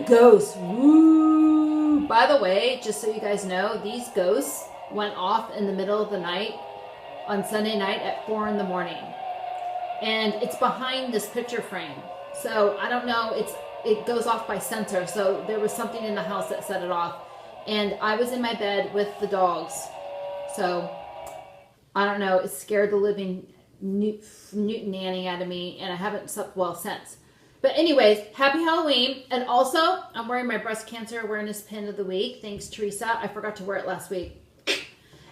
ghosts. Woo! By the way, just so you guys know, these ghosts went off in the middle of the night on Sunday night at 4 in the morning. And it's behind this picture frame. So I don't know, it goes off by sensor. So there was something in the house that set it off. And I was in my bed with the dogs. So I don't know, it scared the living Newton nanny out of me, and I haven't slept well since. But anyways, happy Halloween. And also, I'm wearing my breast cancer awareness pin of the week. Thanks, Teresa. I forgot to wear it last week.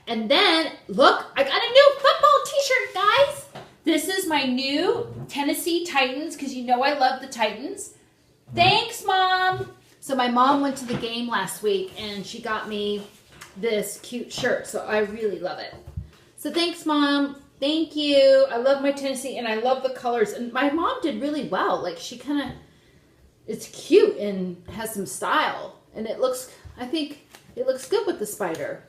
And then, look, I got a new football t-shirt, guys. This is my new Tennessee Titans, because you know I love the Titans. Thanks, Mom. So my mom went to the game last week, and she got me this cute shirt. So I really love it. So thanks, Mom. Thank you. I love my Tennessee, and I love the colors. And my mom did really well. Like, she kind of, it's cute and has some style. And it looks, I think it looks good with the spider.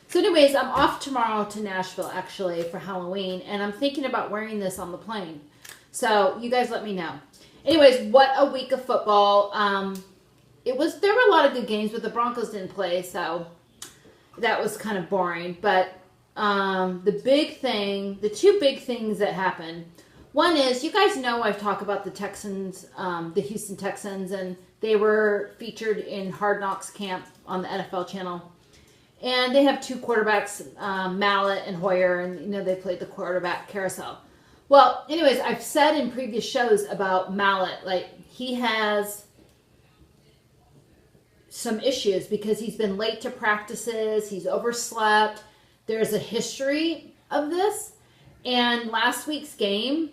So anyways, I'm off tomorrow to Nashville, actually, for Halloween. And I'm thinking about wearing this on the plane. So you guys let me know. Anyways, what a week of football. There were a lot of good games, but the Broncos didn't play. So that was kind of boring. But the two big things that happened. One is, you guys know I've talked about the Texans, the Houston Texans, and they were featured in Hard Knocks camp on the NFL channel. And they have two quarterbacks, Mallet and Hoyer, and you know they played the quarterback carousel. Well, anyways, I've said in previous shows about Mallet, like he has some issues because he's been late to practices, he's overslept. There's a history of this. And last week's game,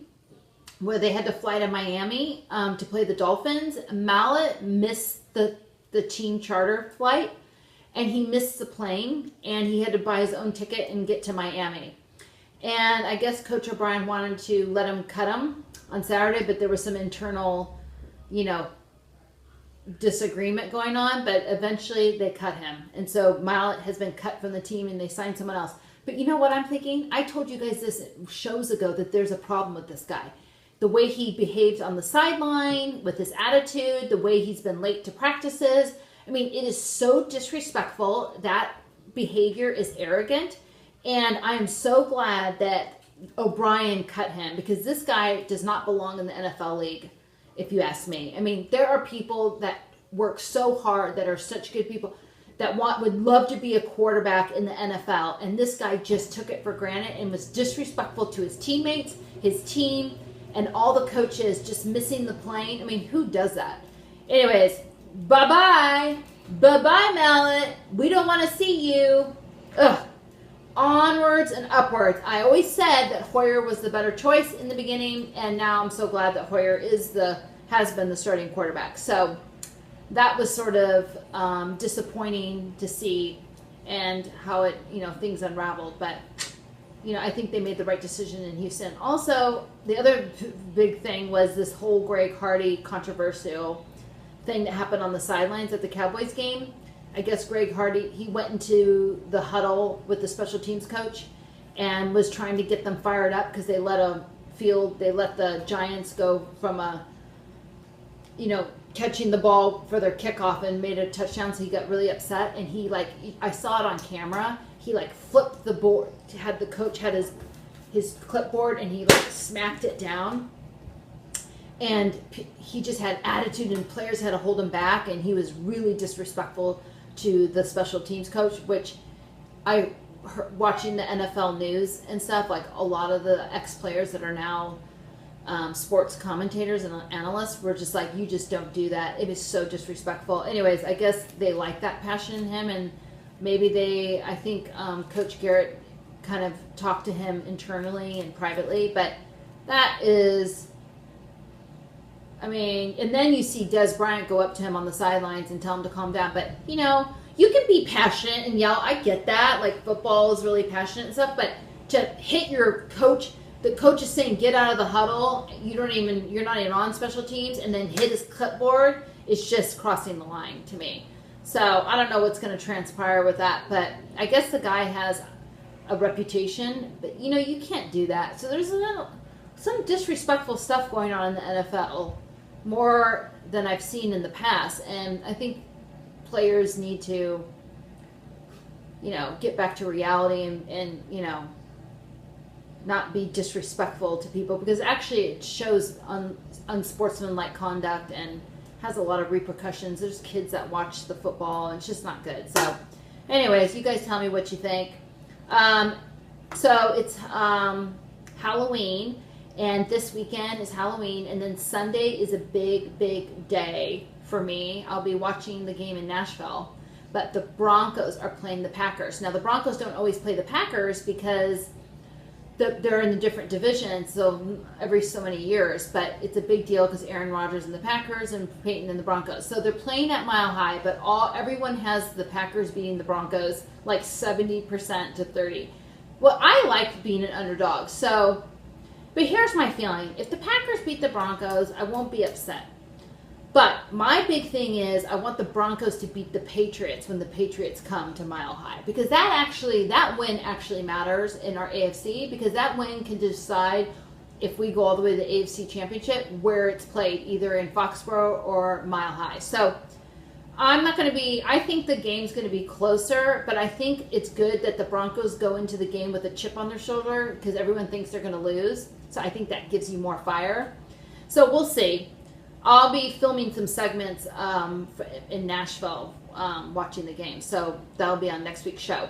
where they had to fly to Miami to play the Dolphins, Mallet missed the team charter flight, and he missed the plane, and he had to buy his own ticket and get to Miami. And I guess Coach O'Brien wanted to let him cut him on Saturday, but there was some internal, disagreement going on, but eventually they cut him. And so Mallet has been cut from the team, and they signed someone else. But you know what I'm thinking? I told you guys this shows ago that there's a problem with this guy. The way he behaves on the sideline, with his attitude, the way he's been late to practices. I mean, it is so disrespectful. That behavior is arrogant. And I am so glad that O'Brien cut him, because this guy does not belong in the NFL league, if you ask me. I mean, there are people that work so hard, that are such good people, that would love to be a quarterback in the NFL. And this guy just took it for granted and was disrespectful to his teammates, his team, and all the coaches, just missing the plane. I mean, who does that? Anyways, bye-bye. Bye-bye, Mallet. We don't want to see you. Ugh. Onwards and upwards. I always said that Hoyer was the better choice in the beginning, and now I'm so glad that Hoyer has been the starting quarterback. So that was sort of disappointing to see, and how it, things unraveled. But I think they made the right decision in Houston. Also, the other big thing was this whole Greg Hardy controversial thing that happened on the sidelines at the Cowboys game. I guess Greg Hardy, he went into the huddle with the special teams coach and was trying to get them fired up because they let the Giants go from catching the ball for their kickoff and made a touchdown. So he got really upset, and I saw it on camera. He flipped the board. The coach had his clipboard, and he smacked it down. And he just had attitude, and players had to hold him back, and he was really disrespectful to the special teams coach, which I heard, watching the NFL news and stuff, a lot of the ex-players that are now sports commentators and analysts were just you just don't do that. It is so disrespectful. Anyways, I guess they like that passion in him, and maybe I think Coach Garrett kind of talked to him internally and privately, but that is... and then you see Des Bryant go up to him on the sidelines and tell him to calm down. But, you can be passionate and yell. I get that. Football is really passionate and stuff. But to hit your coach, the coach is saying, get out of the huddle. You're not even on special teams. And then hit his clipboard is just crossing the line to me. So I don't know what's going to transpire with that. But I guess the guy has a reputation. But, you can't do that. So there's some disrespectful stuff going on in the NFL. more than I've seen in the past. And I think players need to, get back to reality and not be disrespectful to people, because actually it shows unsportsmanlike conduct and has a lot of repercussions. There's kids that watch the football and it's just not good. So anyways, you guys tell me what you think. So it's Halloween, and this weekend is Halloween, and then Sunday is a big, big day for me. I'll be watching the game in Nashville, but the Broncos are playing the Packers. Now, the Broncos don't always play the Packers because they're in the different divisions, so every so many years, but it's a big deal because Aaron Rodgers and the Packers and Peyton and the Broncos. So they're playing at Mile High, but everyone has the Packers beating the Broncos like 70% to 30%. Well, I like being an underdog, but here's my feeling. If the Packers beat the Broncos, I won't be upset. But my big thing is I want the Broncos to beat the Patriots when the Patriots come to Mile High, because that win actually matters in our AFC, because that win can decide if we go all the way to the AFC Championship, where it's played, either in Foxborough or Mile High. So I think the game's going to be closer, but I think it's good that the Broncos go into the game with a chip on their shoulder, because everyone thinks they're going to lose. So I think that gives you more fire. So we'll see. I'll be filming some segments in Nashville watching the game. So that'll be on next week's show.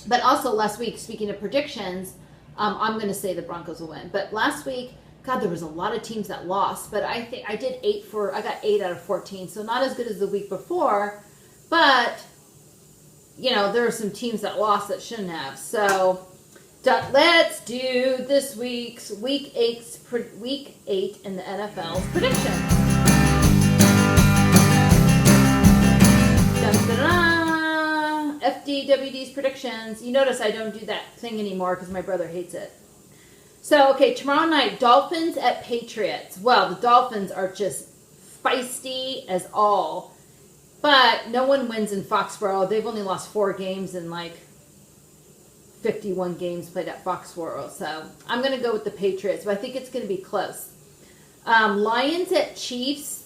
But also last week, speaking of predictions, I'm going to say the Broncos will win. But last week, God, there was a lot of teams that lost. But I think I got 8 out of 14. So not as good as the week before. But, there are some teams that lost that shouldn't have. So let's do this week's Week 8 in the NFL's predictions. FDWD's predictions. You notice I don't do that thing anymore because my brother hates it. So, okay, tomorrow night, Dolphins at Patriots. Well, the Dolphins are just feisty as all. But no one wins in Foxborough. They've only lost 4 games in 51 games played at Foxborough. So I'm going to go with the Patriots, but I think it's going to be close. Lions at Chiefs.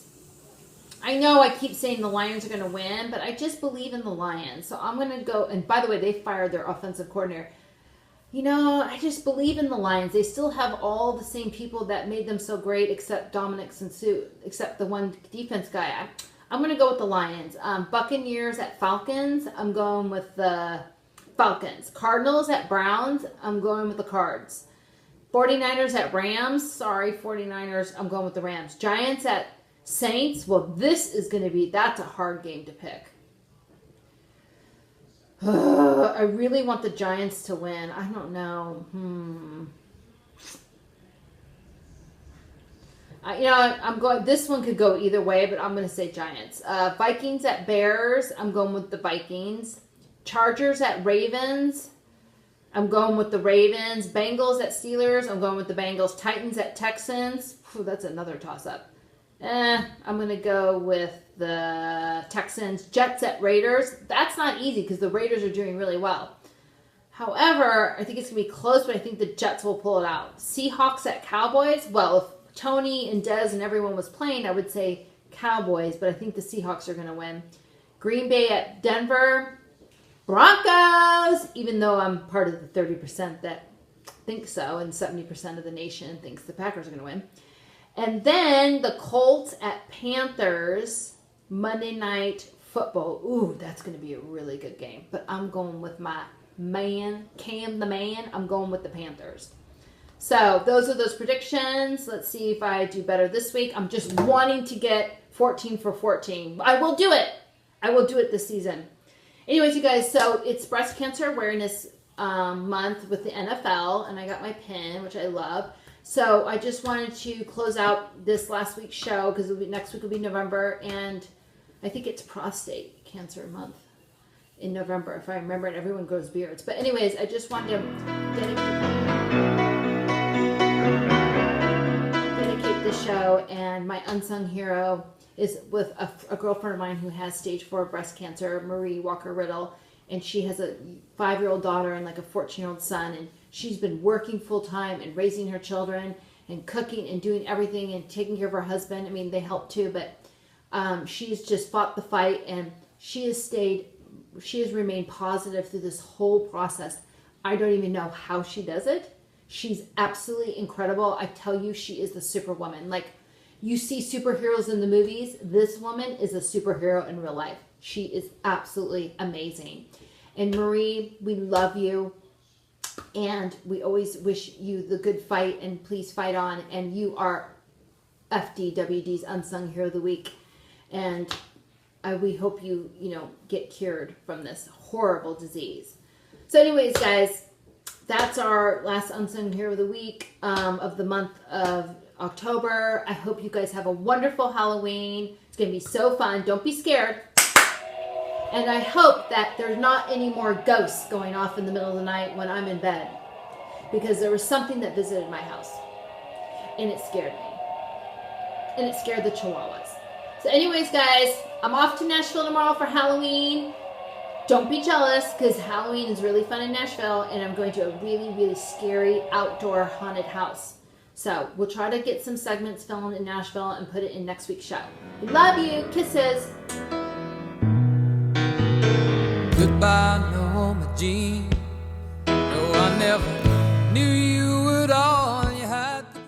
I know I keep saying the Lions are going to win, but I just believe in the Lions. So I'm going to go, and by the way, they fired their offensive coordinator. I just believe in the Lions. They still have all the same people that made them so great, except Dominic Suh, except the one defense guy. I'm going to go with the Lions. Buccaneers at Falcons. I'm going with the Falcons. Cardinals at Browns. I'm going with the Cards. 49ers at Rams. Sorry, 49ers. I'm going with the Rams. Giants at Saints. Well, that's a hard game to pick. I really want the Giants to win. I don't know. I'm going. This one could go either way, but I'm going to say Giants. Vikings at Bears. I'm going with the Vikings. Chargers at Ravens. I'm going with the Ravens. Bengals at Steelers. I'm going with the Bengals. Titans at Texans. That's another toss-up. I'm going to go with the Texans. Jets at Raiders. That's not easy because the Raiders are doing really well. However, I think it's going to be close, but I think the Jets will pull it out. Seahawks at Cowboys. Well, if Tony and Dez and everyone was playing, I would say Cowboys, but I think the Seahawks are going to win. Green Bay at Denver. Broncos, even though I'm part of the 30% that think so, and 70% of the nation thinks the Packers are going to win. And then the Colts at Panthers, Monday Night Football. Ooh, that's going to be a really good game. But I'm going with my man, Cam the Man. I'm going with the Panthers. So those are those predictions. Let's see if I do better this week. I'm just wanting to get 14 for 14. I will do it. I will do it this season. Anyways, you guys, so it's Breast Cancer Awareness Month with the NFL, and I got my pin, which I love. So I just wanted to close out this last week's show because next week will be November, and I think it's Prostate Cancer Month in November, if I remember, and everyone grows beards. But anyways, I just wanted to dedicate this show, and my unsung hero is with a girlfriend of mine who has stage 4 breast cancer, Marie Walker Riddle, and she has a 5-year-old daughter and like a 14-year-old son, and she's been working full time and raising her children, and cooking and doing everything and taking care of her husband. I mean, they help too, but she's just fought the fight, and she has remained positive through this whole process. I don't even know how she does it. She's absolutely incredible. I tell you, she is the superwoman. Like, you see superheroes in the movies. This woman is a superhero in real life. She is absolutely amazing. And Marie, we love you. And we always wish you the good fight, and please fight on. And you are FDWD's Unsung Hero of the Week. And we hope you get cured from this horrible disease. So anyways, guys, that's our last Unsung Hero of the Week of the month of October. I hope you guys have a wonderful Halloween. It's going to be so fun. Don't be scared. And I hope that there's not any more ghosts going off in the middle of the night when I'm in bed. Because there was something that visited my house. And it scared me. And it scared the chihuahuas. So anyways, guys, I'm off to Nashville tomorrow for Halloween. Don't be jealous, because Halloween is really fun in Nashville, and I'm going to a really, really scary outdoor haunted house. So we'll try to get some segments filmed in Nashville and put it in next week's show. Love you. Kisses. Goodbye, Norma Jean.